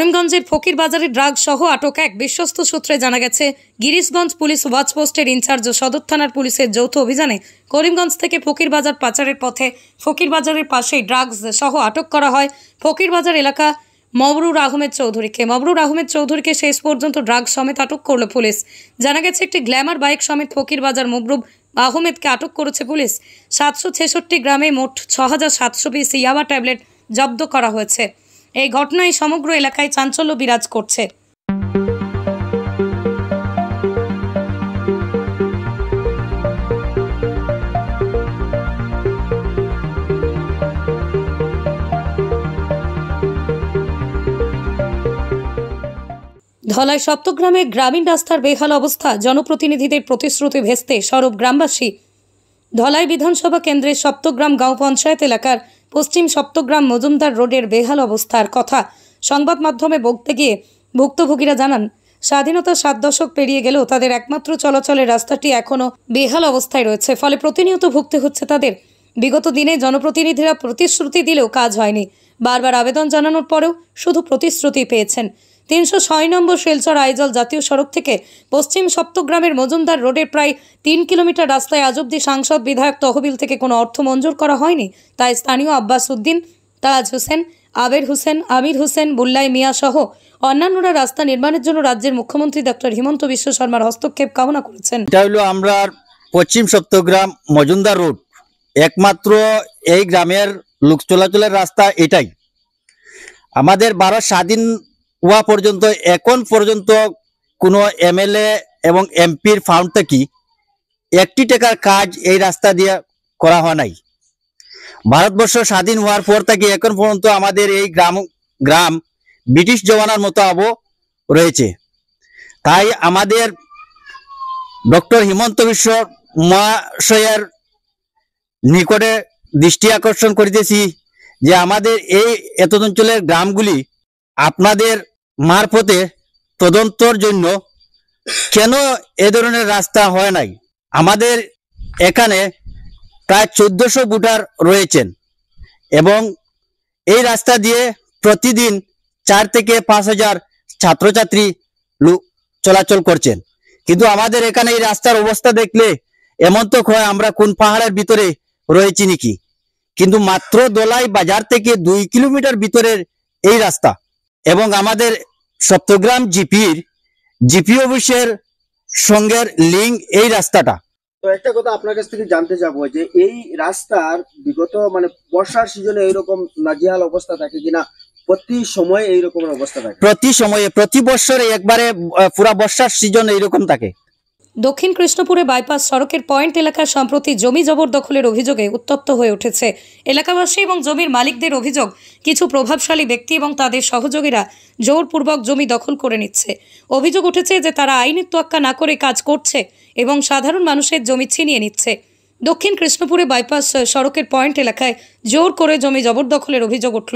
করিমগঞ্জের ফকির বাজারে ড্রাগ সহ আটক এক বিশ্বস্ত সূত্রে জানা গেছে, গিরিশগঞ্জ পুলিশ ওয়াচপোস্টের ইনচার্জ ও সদর থানার পুলিশের যৌথ অভিযানে করিমগঞ্জ থেকে ফকির বাজার পাচারের পথে ফকির বাজারের পাশেই ড্রাগস সহ আটক করা হয় ফকির বাজার এলাকা মবরুর আহমেদ চৌধুরীকে শেষ পর্যন্ত ড্রাগ সমেত আটক করল পুলিশ। জানা গেছে, একটি গ্ল্যামার বাইক সমেত ফকির বাজার মবরুর আহমেদকে আটক করেছে পুলিশ। 766 গ্রামে মোট 6700 পিস ইয়াবা ট্যাবলেট জব্দ করা হয়েছে। এই ঘটনায় সমগ্র এলাকায় চাঞ্চল্য বিরাজ করছে। ধলাই সপ্তগ্রামে গ্রামীণ রাস্তার বেহাল অবস্থা, জনপ্রতিনিধিদের প্রতিশ্রুতি ভেস্তে সরব গ্রামবাসী। ধলাই বিধানসভা কেন্দ্রের সপ্তগ্রাম গাঁও পঞ্চায়েত এলাকার পশ্চিম সপ্তগ্রাম মজুমদার রোডের বেহাল অবস্থার কথা সংবাদ মাধ্যমে বলতে গিয়ে ভুক্তভোগীরা জানান, স্বাধীনতা 7 দশক পেরিয়ে গেলেও তাদের একমাত্র চলাচলের রাস্তাটি এখনও বেহাল অবস্থায় রয়েছে, ফলে প্রতিনিয়ত ভুগতে হচ্ছে তাদের। বিগত দিনে জনপ্রতিনিধিরা প্রতিশ্রুতি দিলেও কাজ হয়নি। বারবার আবেদন জানানোর পরেও শুধু প্রতিশ্রুতি পেয়েছেন। 306 নম্বর শিলচর আইজল জাতীয় সড়ক থেকে পশ্চিম সপ্তগ্রামের মজুমদার রোডের প্রায় 3 কিলোমিটার রাস্তায় আজ অবধি সাংসদ, বিধায়ক, তহবিল থেকে কোনো অর্থ মঞ্জুর করা হয়নি। তাই স্থানীয় আব্বাস উদ্দিন, তাজ হোসেন, আবের হোসেন, আমির হোসেন, বুল্লাই মিয়া সহ অন্যান্যরা রাস্তা নির্মাণের জন্য রাজ্যের মুখ্যমন্ত্রী ডক্টর হিমন্ত বিশ্ব শর্মার হস্তক্ষেপ কামনা করেছেন। এটা হলো আমরা পশ্চিম সপ্তগ্রাম মজুমদার রোড, একমাত্র এই গ্রামের লোক চলাচলের রাস্তা এটাই। আমাদের ভারত স্বাধীন হওয়া পর্যন্ত এখন পর্যন্ত কোনো এমএলএ এবং এমপির ফান্ড থেকে 1 টাকার কাজ এই রাস্তা দিয়ে করা হয় নাই। ভারতবর্ষ স্বাধীন হওয়ার পর থেকে এখন পর্যন্ত আমাদের এই গ্রাম ব্রিটিশ জমানার মতো রয়েছে। তাই আমাদের ডক্টর হিমন্ত বিশ্ব মহাশয়ের নিকটে দৃষ্টি আকর্ষণ করিতেছি যে আমাদের এই এত অঞ্চলের গ্রামগুলি আপনাদের মারফতে তদন্তর জন্য কেন এ ধরনের রাস্তা হয় নাই। আমাদের এখানে প্রায় 1400 ভোটার রয়েছেন এবং এই রাস্তা দিয়ে প্রতিদিন 4 থেকে 5000 ছাত্রছাত্রী চলাচল করছেন। কিন্তু আমাদের এখানে এই রাস্তার অবস্থা দেখলে এমন তো হয় আমরা কোন পাহাড়ের ভিতরে রয়েছি নাকি। কিন্তু মাত্র দোলাই বাজার থেকে 2 কিলোমিটার ভিতরের এই রাস্তা এবং আমাদের সপ্তগ্রাম জিপি অফিসের সঙ্গে লিঙ্ক এই রাস্তাটা। তো একটা কথা আপনার কাছ থেকে জানতে যাবো যে এই রাস্তার বিগত বর্ষার সিজনে এইরকম নাজেহাল অবস্থা থাকে কিনা, প্রতি সময় এইরকম অবস্থা থাকে? প্রতি সময়ে, প্রতি বছরে একবারে পুরা বর্ষার সিজন এইরকম থাকে। দক্ষিণ কৃষ্ণপুরে বাইপাস সড়কের পয়েন্ট এলাকার সম্প্রতি জমি জবরদখলের অভিযোগে উত্তপ্ত হয়ে উঠেছে এলাকাবাসী এবং জমির মালিকদের অভিযোগ, কিছু প্রভাবশালী ব্যক্তি এবং তাদের সহযোগীরা জোরপূর্বক জমি দখল করে নিচ্ছে। অভিযোগ উঠেছে যে তারা আইনের তোয়াক্কা না করে কাজ করছে এবং সাধারণ মানুষের জমি ছিনিয়ে নিচ্ছে। দক্ষিণ কৃষ্ণপুরে বাইপাস সড়কের পয়েন্ট এলাকায় জোর করে জমি জবরদখলের অভিযোগ উঠল।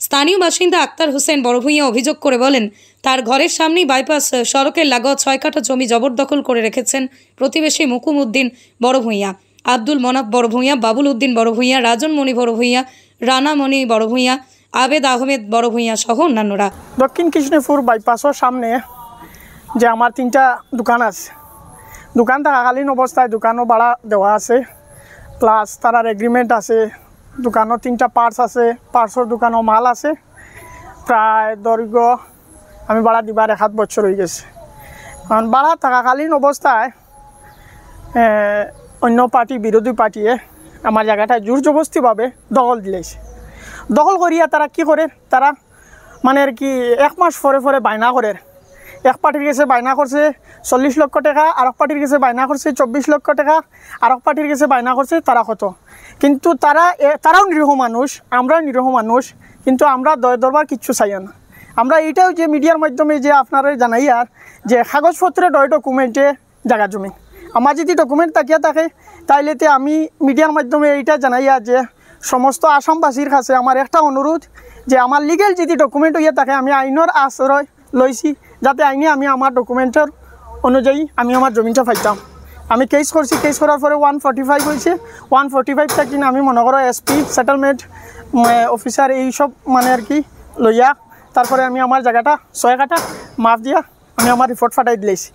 স্থানীয় বাসিন্দা আক্তার হোসেন বড়ভূঁইয়া অভিযোগ করে বলেন, তার ঘরের সামনেই বাইপাস সড়কের লাগোয়া 6 কাঠা জমি জবরদখল করে রেখেছেন প্রতিবেশী মুকুম উদ্দিন বড়ভূঁইয়া, আব্দুল মনাফ বড়ভূঁইয়া, বাবুল উদ্দিন বড়ভূঁইয়া, রাজন মণি বড়ভূঁইয়া, রানা মণি বড়ভূঁইয়া, আবেদ আহমেদ বড়ভূঁইয়া সহ অন্যান্যরা। দক্ষিণ কৃষ্ণপুর বাইপাসের সামনে যে আমার 3টা দোকান আছে, দোকান থাকাকালীন অবস্থায় দোকানও ভাড়া দেওয়া আছে, প্লাস তার এগ্রিমেন্ট আছে, দোকানও 3টা পার্টস আছে, পার্টসের দোকানও মাল আছে। প্রায় দৈর্ঘ্য আমি ভাড়া দিবার 1 বছর হয়ে গেছে। কারণ ভাড়া থাকাকালীন অবস্থায় অন্য পার্টি, বিরোধী পার্টিয়ে আমার জায়গাটায় জোর জবরদস্তিভাবে দখল দিলেছে। দখল করিয়া তারা কি করে, তারা আর কি 1 মাস পরে বায়না করে। এক পার্টির কাছে বায়না করছে 40 লক্ষ টাকা, আর এক পার্টির কাছে বায়না করছে 24 লক্ষ টাকা, আর এক পার্টির কাছে বায়না করছে তারা কত। কিন্তু তারাও নিরীহ মানুষ, আমরাও নিরীহ মানুষ, কিন্তু আমরা দয় দরবার কিচ্ছু চাই না। আমরা এইটাও যে মিডিয়ার মাধ্যমে যে আপনারা জানাই আর যে কাগজপত্রে ডকুমেন্টে জায়গা জমি আমার যদি ডকুমেন্ট তাকিয়া থাকে, তাইলেতে আমি মিডিয়ার মাধ্যমে এইটা জানাইয়া যে সমস্ত আসামবাসীর কাছে আমার একটা অনুরোধ যে আমার লিগেল যদি ডকুমেন্ট হইয়া থাকে, আমি আইনের আশ্রয় লইছি যাতে আইনে আমি আমার ডকুমেন্টের অনুযায়ী আমি আমার জমিটা পাইতাম। আমি কেস করছি, কেস করার পরে 145 হয়েছে। 145 থাকি আমি মনে করো এসপি, সেটেলমেন্ট অফিসার এইসব আর কি লইয়া তারপরে আমি আমার জায়গাটা 6 কাঠা মাপ দিয়া আমি আমার রিপোর্ট ফাটাই দিয়েছি।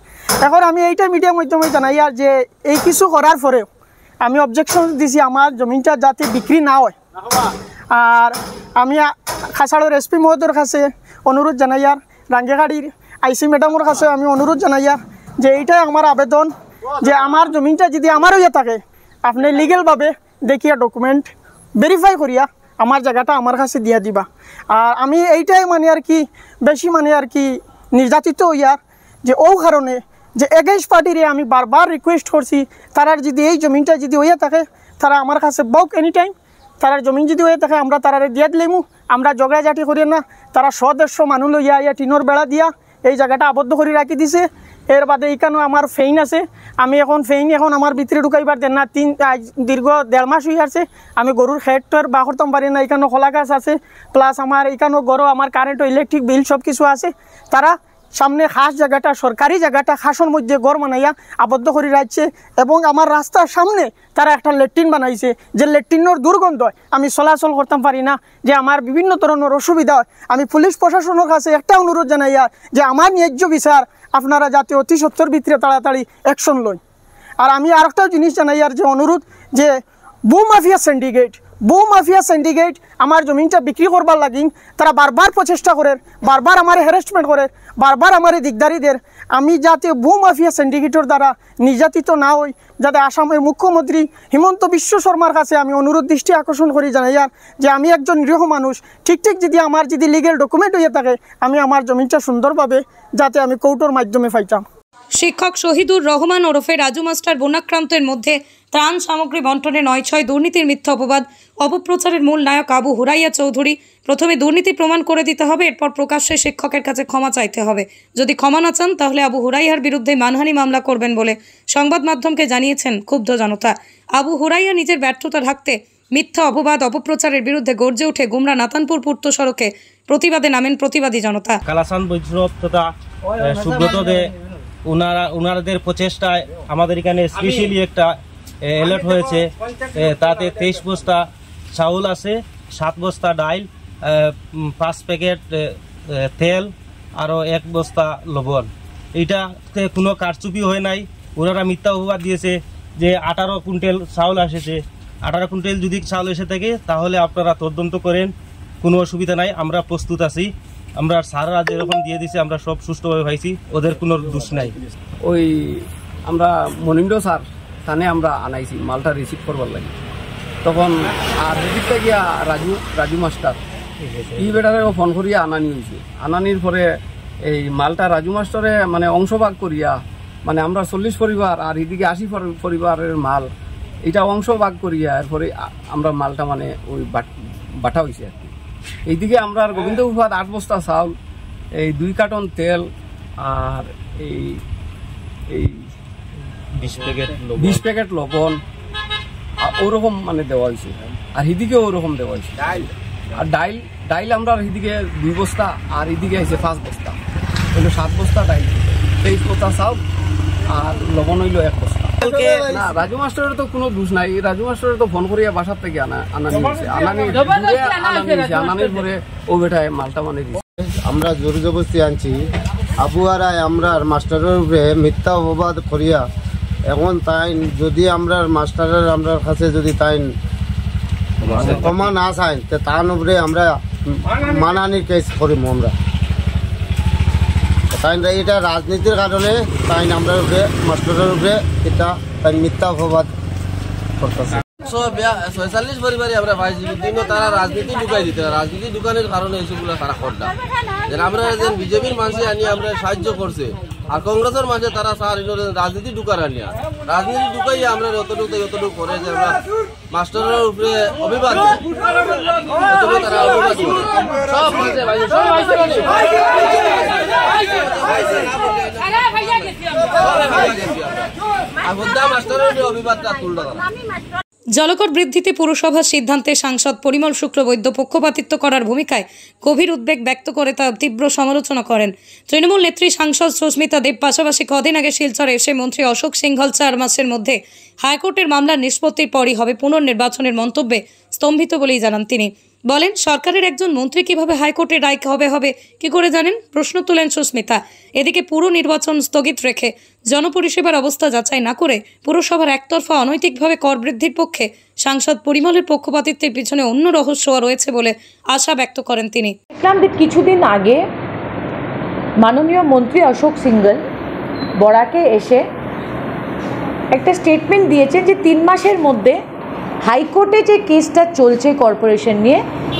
এখন আমি এইটা মিডিয়ার মাধ্যমে জানাই আর যে এই কিছু করার পরেও আমি অবজেকশন দিছি আমার জমিনটা যাতে বিক্রি না হয়। আর আমি খাসাড়ের এসপি মহোদয়ের কাছে অনুরোধ জানাই আর রাঙ্গিহাটির আইসি ম্যাডামের কাছে আমি অনুরোধ জানাই আর যে এইটাই আমার আবেদন যে আমার জমিনটা যদি আমার হইয়া থাকে আপনি লিগেলভাবে দেখিয়া ডকুমেন্ট ভেরিফাই করিয়া আমার জায়গাটা আমার কাছে দিয়া দিবা। আর আমি এইটাই মানে আর কি বেশি মানে আর কি নির্যাতিত হইয়ার যে ও কারণে যে এগেইনস্ট পার্টিরে আমি বারবার রিকোয়েস্ট করছি তারার যদি এই জমিনটা যদি হইয়া থাকে তারা আমার কাছে বউক এনি টাইম তারার জমিন যদি হয়ে থাকে আমরা তারারে দিয়া দিলেমু, আমরা জগড়াঝাটি করি না। তারা 100-150 মানুষ লইয়া ইয়া টিনোর বেড়া দিয়া এই জায়গাটা আবদ্ধ করে রাখি দিছে। এর বাদে এইখানেও আমার ফেইন আছে, আমি এখন ফেইন এখন আমার ভিতরে ঢুকাইবার দেন না। দীর্ঘ 1.5 মাস হয়ে আসছে আমি গরুর খেটর বা করতাম পারি না। এখানেও খোলা গাছ আছে, প্লাস আমার এইখানেও গরু আমার কারেন্ট ইলেকট্রিক বিল সব কিছু আছে। তারা সামনে খাস জায়গাটা সরকারি জায়গাটা খাসের মধ্যে গড় বানাইয়া আবদ্ধ করে রাখছে এবং আমার রাস্তার সামনে তারা একটা ল্যাট্রিন বানাইছে যে ল্যাট্রিনের দুর্গন্ধ আমি চলাচল করতাম পারি না, যে আমার বিভিন্ন ধরনের অসুবিধা হয়। আমি পুলিশ প্রশাসনের কাছে একটা অনুরোধ জানাইয়া যে আমার ন্যায্য বিচার আপনারা যাতে অতি সত্তর ভিতরে তাড়াতাড়ি অ্যাকশন লয়। আর আমি আরেকটা জিনিস জানাইয়ার যে অনুরোধ যে মাফিয়া সিন্ডিকেট আমার জমিনটা বিক্রি করবার লাগিন তারা বারবার প্রচেষ্টা করে, বারবার আমার হ্যারাসমেন্ট করে, বারবার আমার দিকদারিদের আমি যাতে মাফিয়া সিন্ডিকেটের দ্বারা নির্যাতিত না হই, যাতে আসামের মুখ্যমন্ত্রী হিমন্ত বিশ্ব শর্মার কাছে আমি অনুরোধ দৃষ্টি আকর্ষণ করি জানাইয়ার যে আমি একজন নিরীহ মানুষ, ঠিক যদি আমার যদি লিগেল ডকুমেন্ট হয়ে থাকে আমি আমার জমিনটা সুন্দরভাবে যাতে আমি কোর্টের মাধ্যমে পাইতাম। শিক্ষক শহীদুর রহমান ওরফে রাজু মাস্টার বন্যাক্রান্তের মধ্যে ত্রাণ সামগ্রী বন্টনে 9/6 দুর্নীতির মিথ্যা অপবাদ অপপ্রচারের মূল নায়ক আবু হুরাইয়া চৌধুরী। প্রথমে দুর্নীতি প্রমাণ করে দিতে হবে, এরপর প্রকাশ্যে শিক্ষকের কাছে ক্ষমা চাইতে হবে। যদি ক্ষমা না চান তাহলে আবু হুরাইয়ার বিরুদ্ধে মানহানি মামলা করবেন বলে সংবাদ মাধ্যমকে জানিয়েছেন ক্ষুব্ধ জনতা। আবু হুরাইয়া নিজের ব্যর্থতা ঢাকতে মিথ্যা অপবাদ অপপ্রচারের বিরুদ্ধে গর্জে উঠে গুমরা নাতানপুর পূর্ত সড়কে প্রতিবাদে নামেন প্রতিবাদী জনতা। কালাসান বৈষ্ণব তথা সুব্রত দে ওনাদের প্রচেষ্টায় আমাদের এখানে স্পেশালি একটা অ্যালার্ট হয়েছে। তাতে 23 বস্তা চাউল আছে, 7 বস্তা ডাইল, 5 প্যাকেট তেল, আরও 1 বস্তা লবণ। এইটাতে কোনো কারচুপি হয় নাই। ওনারা মিথ্যা অপবাদ দিয়েছে যে 18 কুইন্টাল চাউল এসেছে। 18 কুইন্টাল যদি চাউল এসে থাকে তাহলে আপনারা তদন্ত করেন, কোনো অসুবিধা নাই, আমরা প্রস্তুত আছি। আমরা সারা যেরকম দিয়ে দিছি আমরা সব সুষ্ঠুভাবে পাইছি, ওদের কোনো দোষ নাই। ওই আমরা মনিন্দ স্যার থানে আমরা আনাইছি মালটা রিসিভ করবার লাগে, তখন আর রিসিভটা গিয়া রাজু মাস্টার এই বেটারে ফোন করিয়া আনানি হয়েছে। আনানির পরে এই মালটা রাজু মাস্টারে মানে অংশভাগ করিয়া মানে আমরা 40 পরিবার আর এদিকে 80 পরিবারের মাল এটা অংশভাগ করিয়া এরপরে আমরা মালটা মানে ওই বাটা হয়েছে আর কি। এইদিকে আমরা গোবিন্দ উপাদ 8 বস্তা চাউল, এই 2 কার্টন তেল আর এই 20 প্যাকেট লবণ ওরকম মানে দেওয়া হয়েছে। আর এদিকে ওরকম দেওয়া হয়েছে। আর ডাইল আমরা এদিকে 2 বস্তা আর এদিকে হয়েছে 5 বস্তা, হইলো 7 বস্তা ডাইল, 23 বস্তা চাউল আর লবণ হইলো 1 বস্তা। না রাজু মাস্টারের তো কোনো দোষ নাই। রাজু মাস্টারের তো ফোন করিয়া বাসার থেকে আনানির পরে ও বেটায় মালটা মানে আমরা জোর জবরদস্তি আনছি। আবুয়ারা আমরা মাস্টারের উপরে মিথ্যা অপবাদ করিয়া এখন তাই যদি আমরা মাস্টারের আমরা কাছে যদি তাই ক্ষমা না চাই তার উপরে আমরা মানহানির কেস করিম। আমরা তাই এটা রাজনীতির কারণে তাই আমরা উপরে মাস্টারের উপরে এটা তাই মিথ্যা অপবাদ করতেছে। 46 পরিবারে আমরা পাইছি, কিন্তু তারা রাজনীতি ঢুকাই দিতে, রাজনীতি ঢুকানোর কারণে এইসবগুলো তারা করটা। যেন আমরা যেন বিজেপির মানুষ আনি আমরা সাহায্য করছে, আর কংগ্রেসের মাঝে তারা রাজনীতি ঢুকার আনিয়া রাজনীতি ঢুকাইয়া আমরা যতটুকু করে যে আমরা মাস্টারের উপরে অভিবাদ তারা অভিবাদ সব মাস্টারের অভিবাদটা তুলল। জলকর বৃদ্ধিতে পুরসভার সিদ্ধান্তে সাংসদ পরিমল শুক্লবৈদ্য পক্ষপাতিত্ব করার ভূমিকায় গভীর উদ্বেগ ব্যক্ত করে তা তীব্র সমালোচনা করেন। তৃণমূল নেত্রী সাংসদ সুস্মিতা দেব পাশাপাশি কদিন আগে শিলচরে এসে মন্ত্রী অশোক সিংঘল 4 মাসের মধ্যে হাইকোর্টের মামলার নিষ্পত্তির পরই হবে পুনর্নির্বাচনের মন্তব্যে স্তম্ভিত বলেই জানান তিনি। বলেন, সরকারের একজন মন্ত্রী কিভাবে হাইকোর্টের রায় হবে কি করে জানেন? প্রশ্ন তোলেন সুস্মিতা। এদিকে পুরো নির্বাচন স্থগিত রেখে জনপরিষেবার অবস্থা যাচাই না করে পুরসভার একতরফা অনৈতিকভাবে কর বৃদ্ধির পক্ষে সাংসদ পরিমলের পক্ষপাতিত্বের পিছনে অন্য রহস্য রয়েছে বলে আশা ব্যক্ত করেন তিনি। দেখলাম যে কিছুদিন আগে মাননীয় মন্ত্রী অশোক সিংঘল বরাকে এসে একটা স্টেটমেন্ট দিয়েছেন যে 3 মাসের মধ্যে হাইকোর্টে যে কেসটা চলছে কর্পোরেশন নিয়ে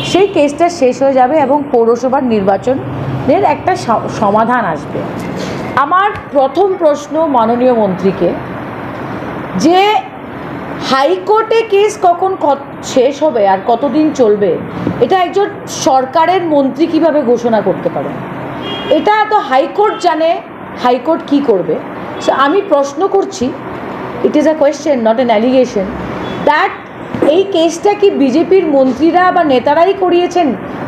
সেই কেসটা শেষ হয়ে যাবে এবং পৌরসভার নির্বাচনের একটা সমাধান আসবে। আমার প্রথম প্রশ্ন মাননীয় মন্ত্রীকে, যে হাইকোর্টে কেস কখন শেষ হবে আর কতদিন চলবে এটা একজন সরকারের মন্ত্রী কিভাবে ঘোষণা করতে পারে? এটা তো হাইকোর্ট জানে হাইকোর্ট কি করবে। সো আমি প্রশ্ন করছি, it is a question not an allegation, that এই কেসটা কি বিজেপির মন্ত্রীরা বা নেতারাই করিয়েছেন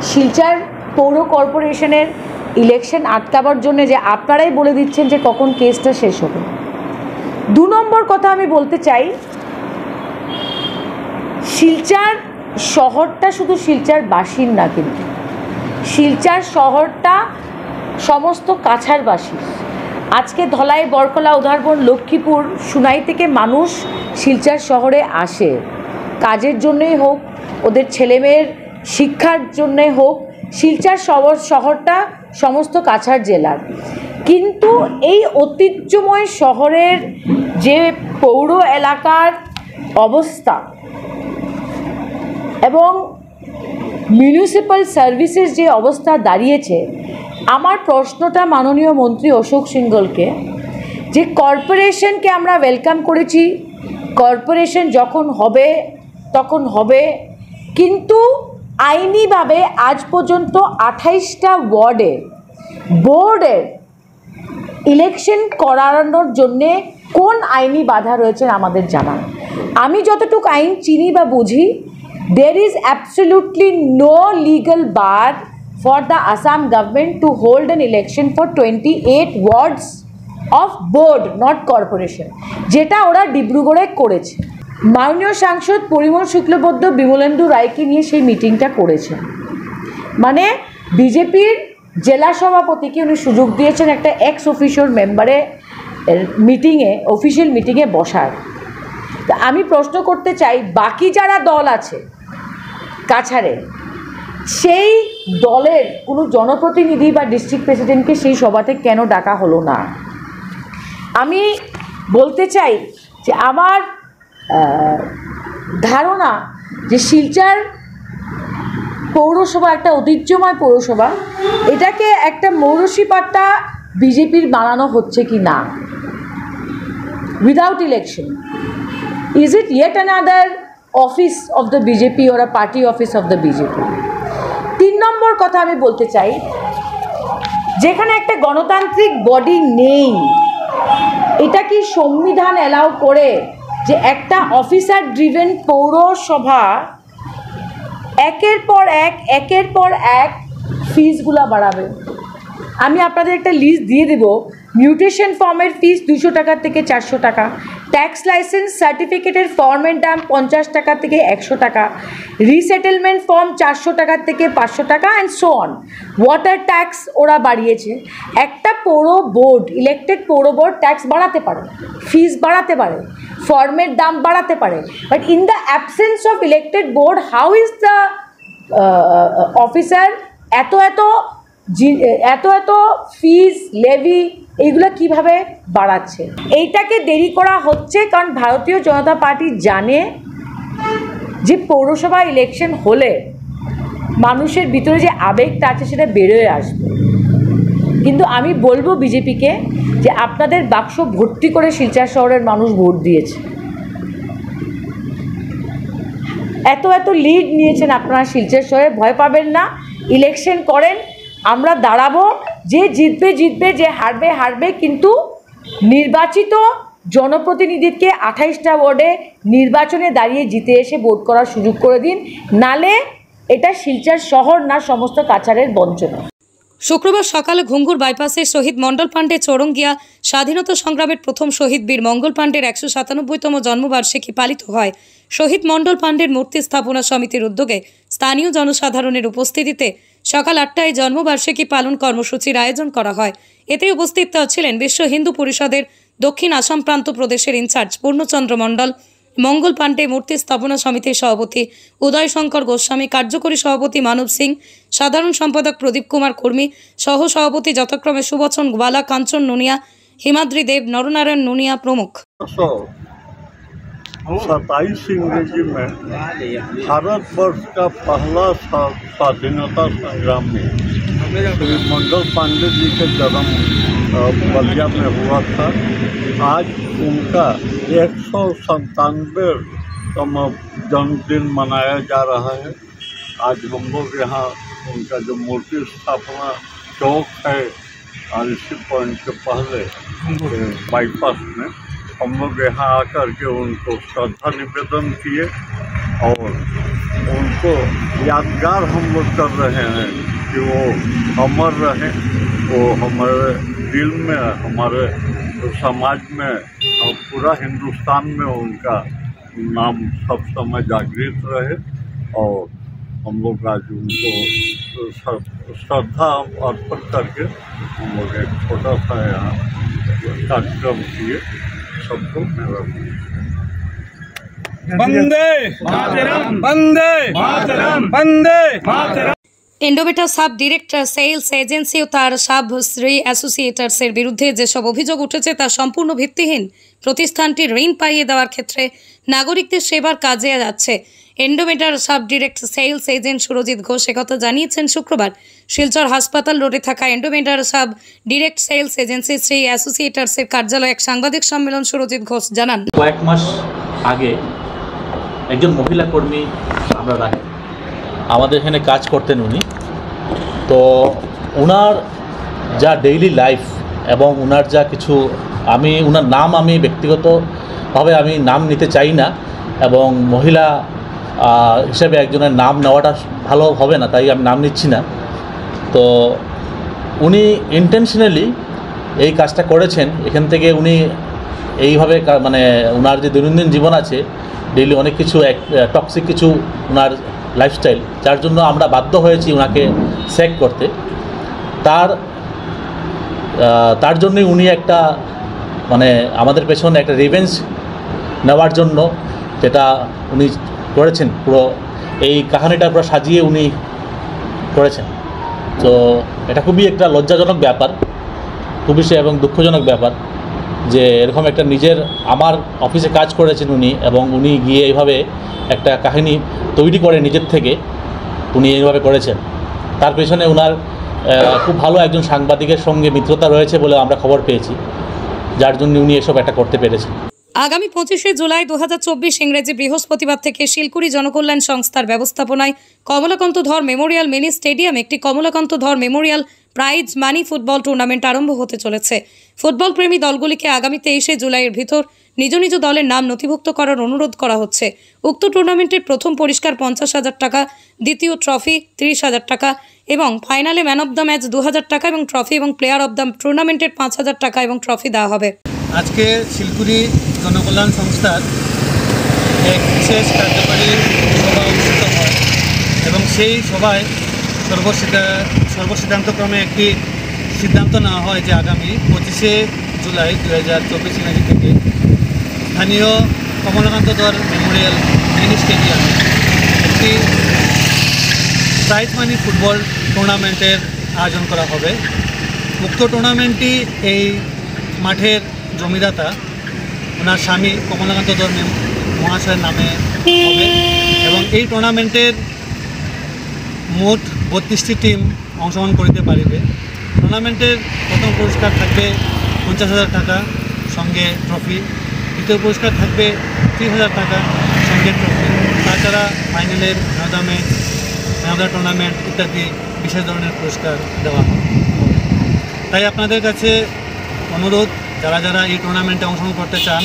শিলচর পৌর কর্পোরেশনের ইলেকশন আটকাবার জন্য, যে আপনারাই বলে দিচ্ছেন যে কখন কেসটা শেষ হবে? 2 নম্বর কথা আমি বলতে চাই, শিলচর শহরটা শুধু শিলচর বাসীর না, কিন্তু শিলচর শহরটা সমস্ত কাছাড়বাসীর। আজকে ধলাই, বরকলা, উধারবন, লক্ষ্মীপুর, সুনাই থেকে মানুষ শিলচর শহরে আসে, কাজের জন্যই হোক, ওদের ছেলেমেয়ের শিক্ষার জন্যে হোক। শিলচর শহরটা সমস্ত কাছাড় জেলার, কিন্তু এই ঐতিহ্যময় শহরের যে পৌর এলাকার অবস্থা এবং মিউনিসিপ্যাল সার্ভিসের যে অবস্থা দাঁড়িয়েছে, আমার প্রশ্নটা মাননীয় মন্ত্রী অশোক সিংঘলকে, যে কর্পোরেশনকে আমরা ওয়েলকাম করেছি, কর্পোরেশন যখন হবে তখন হবে, কিন্তু আইনিভাবে আজ পর্যন্ত 28টা ওয়ার্ডে বোর্ডের ইলেকশন করানোর জন্যে কোন আইনি বাধা রয়েছে আমাদের জানা। আমি যতটুকু আইন চিনি বা বুঝি, there is absolutely no legal bar for the Assam government to hold an election for 28 wards of board, not corporation, যেটা ওরা ডিব্রুগড়ে করেছে। মাননীয় সাংসদ পরিমল শুক্লবৈদ্য বিমলেন্দু রায়কে নিয়ে সেই মিটিংটা করেছে, মানে বিজেপির জেলা সভাপতিকে উনি সুযোগ দিয়েছেন একটা এক্স অফিসিয়াল মেম্বারে মিটিংয়ে, অফিসিয়াল মিটিংয়ে বসার। তা আমি প্রশ্ন করতে চাই, বাকি যারা দল আছে কাছাড়ে, সেই দলের কোনো জনপ্রতিনিধি বা ডিস্ট্রিক্ট প্রেসিডেন্টকে সেই সভাতে কেন ডাকা হলো না? আমি বলতে চাই যে আমার ধারণা যে শিলচর পৌরসভা একটা ঐতিহ্যময় পৌরসভা, এটাকে একটা মৌরসিপাট্টা বিজেপির বানানো হচ্ছে কি না without election. Is it yet another office of the BJP or a party office of the BJP? 3 নম্বর কথা আমি বলতে চাই, যেখানে একটা গণতান্ত্রিক বডি নেই, এটা কি সংবিধান অ্যালাউ করে যে একটা অফিসার ড্রিভেন পৌরসভা একের পর এক ফিসগুলা বাড়াবে? আমি আপনাদের একটা লিস্ট দিয়ে দেব। মিউটেশন ফর্মের ফিস 200 টাকা থেকে 400 টাকা, ট্যাক্স লাইসেন্স সার্টিফিকেটের ফর্মের দাম 50 টাকা থেকে 100 টাকা, রিসেটেলমেন্ট ফর্ম 400 টাকা থেকে 500 টাকা and so on. Water tax ওরা বাড়িয়েছে। একটা পৌর বোর্ড, ইলেক্টেড পৌর বোর্ড ট্যাক্স বাড়াতে পারে, ফিস বাড়াতে পারে, ফর্মের দাম বাড়াতে পারে, but in the absence of elected board how is the officer এত ফিস লেভি এইগুলো কিভাবে বাড়াচ্ছে? এইটাকে দেরি করা হচ্ছে কারণ ভারতীয় জনতা পার্টি জানে যে পৌরসভা ইলেকশন হলে মানুষের ভিতরে যে আবেগটা আছে সেটা বেরোয় আসবে। কিন্তু আমি বলবো বিজেপিকে যে আপনাদের বাক্স ভর্তি করে শিলচর শহরের মানুষ ভোট দিয়েছে, এত লিড নিয়েছেন আপনারা শিলচর শহরে, ভয় পাবেন না, ইলেকশন করেন, আমরা দাঁড়াবো, যে জিতবে, যে হারবে, কিন্তু নির্বাচিত জনপ্রতিনিধিকে 28টা ওয়ার্ডে নির্বাচনে দাঁড়িয়ে জিতে এসে ভোট করার সুযোগ করে দিন, নালে এটা শিলচর শহর না সমস্ত কাছাড়ের বঞ্চনা। শুক্রবার সকালে ঘুঙ্গুর বাইপাসে শহীদ মণ্ডল পাণ্ডে চৌরঙ্গিয়া স্বাধীনতা সংগ্রামের প্রথম শহীদ বীর মঙ্গল পাণ্ডের 197তম জন্মবার্ষিকী পালিত হয় শহীদ মণ্ডল পাণ্ডের মূর্তি স্থাপনা সমিতির উদ্যোগে স্থানীয় জনসাধারণের উপস্থিতিতে সকাল 8টায় জন্মবার্ষিকী পালন কর্মসূচির আয়োজন করা হয়। এতে উপস্থিত ছিলেন বিশ্ব হিন্দু পরিষদের দক্ষিণ আসাম প্রান্ত প্রদেশের ইনচার্জ পূর্ণচন্দ্র মণ্ডল, মঙ্গল পাণ্ডে মূর্তি স্থাপনা সমিতির সভাপতি উদয় শঙ্কর গোস্বামী, কার্যকরী সভাপতি মানব সিং, সাধারণ সম্পাদক প্রদীপ কুমার কর্মী, সহ সভাপতি যথাক্রমে সুবচন গ্বালা, কাঞ্চন নুনিয়া, হিমাদ্রি দেব, नरनारायण नुनिया प्रमुख। 27 अंग्रेजी में भारतवर्ष का पहला स्वाधीनता संग्राम में श्री मंडल पांडे जी के जन्म बलिया में हुआ था। आज उनका 197वां जन्मदिन मनाया जा रहा है। आज हम लोग यहाँ उनका जो मूर्ति स्थापना चौक है ऋषि पॉइंट के पहले बाईपास में हम लोग यहाँ आकर के उनको श्रद्धा निवेदन किए और उनको यादगार हम लोग कर रहे हैं कि वो अमर रहे, वो हमारे दिल में, हमारे समाज में और पूरा हिंदुस्तान में उनका नाम सब समय जागृत रहे। और हम लोग आज उनको श्रद्धा अर्पण करके हम लोग एक छोटा सा यहाँ कार्यक्रम किए। सबको मेरा Vande Mataram, Vande Mataram, Vande Mataram. এন্ডোমেটা sub director sales agency ও তার সাব শ্রী অ্যাসোসিয়েটার্সের বিরুদ্ধে যেসব অভিযোগ উঠেছে তা সম্পূর্ণ ভিত্তিহীন। প্রতিষ্ঠানটি ঋণ পাইয়ে দেওয়ার ক্ষেত্রে নাগরিকদের সেবার কাজে যাচ্ছে। এন্ডোমেটার sub direct sales agent Surajit Ghosh একথা জানিয়েছেন শুক্রবার শিলচর হাসপাতাল রোডে থাকা এন্ডোমেটার sub direct sales agency Shri অ্যাসোসিয়েটার্সের কার্যালয়ে এক সাংবাদিক সম্মেলন। সুরজিৎ ঘোষ জানান, কয়েক মাস আগে একজন মহিলা কর্মী আমরা রাখি, আমাদের এখানে কাজ করতেন উনি। তো ওনার যা ডেইলি লাইফ এবং ওনার যা কিছু, ওনার নাম আমি ব্যক্তিগতভাবে আমি নাম নিতে চাই না এবং মহিলা হিসেবে একজনের নাম নেওয়াটা ভালো হবে না, তাই আমি নাম নিচ্ছি না। তো উনি ইন্টেনশনালি এই কাজটা করেছেন। এখান থেকে উনি এইভাবে মানে ওনার যে দৈনন্দিন জীবন আছে, ডেইলি অনেক কিছু টক্সিক কিছু ওনার লাইফস্টাইল, যার জন্য আমরা বাধ্য হয়েছি ওনাকে স্যাক করতে। তার জন্যই উনি একটা মানে আমাদের পেছনে একটা রিভেঞ্জ নেওয়ার জন্য যেটা উনি করেছেন, পুরো এই কাহিনীটা পুরো সাজিয়ে উনি করেছেন। তো এটা খুবই একটা লজ্জাজনক ব্যাপার, খুবই এবং দুঃখজনক ব্যাপার যে এরকম একটা আমার অফিসে কাজ করেছেন উনি এবং উনি গিয়ে এইভাবে একটা কাহিনী তৈরি করে নিজের থেকে উনি এইভাবে করেছেন। তার পেছনে ওনার খুব ভালো একজন সাংবাদিকের সঙ্গে মিত্রতা রয়েছে বলে আমরা খবর পেয়েছি, যার জন্য উনি এসব একটা করতে পেরেছেন। আগামী 25শে জুলাই 2024 ইংরেজি বৃহস্পতিবার থেকে শিলকুড়ি জনকল্যাণ সংস্থার ব্যবস্থাপনায় কমলাকান্ত ধর মেমোরিয়াল মিনি স্টেডিয়ামে একটি কমলাকান্ত ধর Memorial prize money football tournament আরম্ভ হতে চলেছে। ফুটবল প্রেমী দলগুলিকে আগামী 23শে জুলাইয়ের ভিতর নিজ নিজ দলের নাম নথিভুক্ত করার অনুরোধ করা হচ্ছে। উক্ত টুর্নামেন্টের প্রথম পুরস্কার 50,000 টাকা, দ্বিতীয় ট্রফি 30,000 টাকা এবং ফাইনালে ম্যান অব দ্য ম্যাচ 2,000 টাকা এবং ট্রফি এবং প্লেয়ার অব দ্য টুর্নামেন্টের 5,000 টাকা এবং ট্রফি দেওয়া হবে। আজকে শিলকুড়ি জনকল্যাণ সংস্থার এক বিশেষ কার্যকরী সভা অনুষ্ঠিত হয় এবং সেই সভায় সর্বসিদ্ধান্তক্রমে একটি সিদ্ধান্ত নেওয়া হয় যে আগামী 25শে জুলাই 2024 ইংরেজি থেকে স্থানীয় কমলাকান্ত ধর মেমোরিয়াল মিনি স্টেডিয়ামে একটি প্রাইজ মানি ফুটবল টুর্নামেন্টের আয়োজন করা হবে। উক্ত টুর্নামেন্টটি এই মাঠের জমিদাতা ওনার স্বামী কমলাকান্ত ধর মহাশয়ের নামে হবে এবং এই টুর্নামেন্টের মোট 32টি টিম অংশগ্রহণ করতে পারিবে। টুর্নামেন্টের প্রথম পুরস্কার থাকবে 50,000 টাকা সঙ্গে ট্রফি, দ্বিতীয় পুরস্কার থাকবে 30,000 টাকা সঙ্গে ট্রফি। তাছাড়া ফাইনালের ম্যান অব দ্য টুর্নামেন্ট ইত্যাদি বিশেষ ধরনের পুরস্কার দেওয়া হবে। তাই আপনাদের কাছে অনুরোধ, যারা যারা এই টুর্নামেন্টে অংশগ্রহণ করতে চান,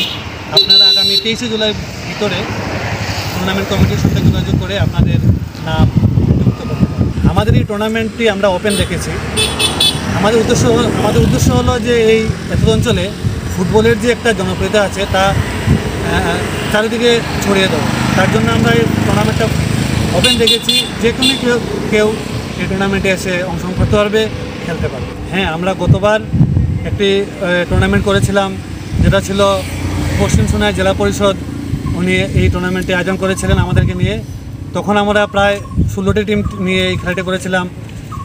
আপনারা আগামী 23শে জুলাই ভিতরে টুর্নামেন্ট কমিটির সাথে যোগাযোগ করে আপনাদের নাম যুক্ত করতে পারেন। আমাদের এই টুর্নামেন্টটি আমরা ওপেন রেখেছি। আমাদের উদ্দেশ্য হলো যে এই এত অঞ্চলে ফুটবলের যে একটা জনপ্রিয়তা আছে তা চারিদিকে ছড়িয়ে দেওয়া। তার জন্য আমরা এই টুর্নামেন্টটা ওপেন রেখেছি, যে কোনো কেউ এই টুর্নামেন্টে এসে অংশগ্রহণ করতে পারবে, খেলতে পারবে। হ্যাঁ, আমরা গতবার একটি টুর্নামেন্ট করেছিলাম, যেটা ছিল পশ্চিম সোনাই জেলা পরিষদ, উনি এই টুর্নামেন্টে আয়োজন করেছিলেন আমাদেরকে নিয়ে। তখন আমরা প্রায় 16টি টিম নিয়ে এই খেলাটি করেছিলাম।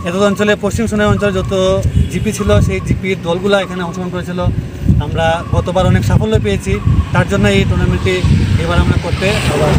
এত অঞ্চলে পশ্চিম সোনাই অঞ্চলে যত জিপি ছিল, সেই জিপির দলগুলো এখানে অংশগ্রহণ করেছিল। আমরা গতবার অনেক সাফল্য পেয়েছি, তার জন্য এই টুর্নামেন্টটি এবার আমরা করতে আবার